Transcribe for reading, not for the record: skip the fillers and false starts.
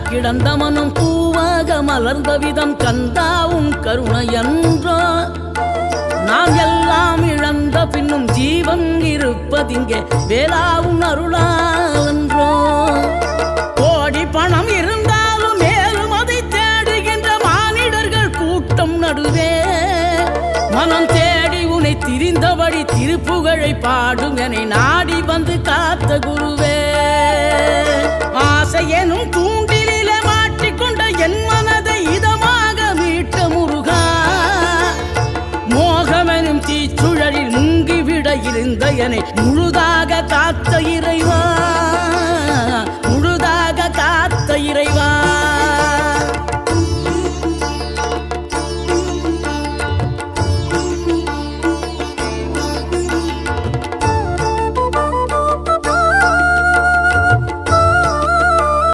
கிடந்த மனம் பூவாக மலர்ந்த விதம் கந்தாவும் கருணையன்றோ. நாம் எல்லாம் இழந்த பின்னும் ஜீவன் இருப்பதிங்கே வேளாவும் அருளான்றோ. கோடி பணம் இருந்தாலும் மேலும் அதை தேடுகின்ற மானிடர்கள் கூட்டம் நடுவே மனம் தேடி உனை திரிந்தபடி திருப்புகழை பாடும் என நாடி வந்து காத்த குருவே. ஆசை எனும் தூண்டிலே மாட்டிக்கொண்ட என் மனதை இதமாக மீட்ட முருகா. மோகமெனும் தீச்சுழலில் முங்கிவிட இருந்த என்னை முழு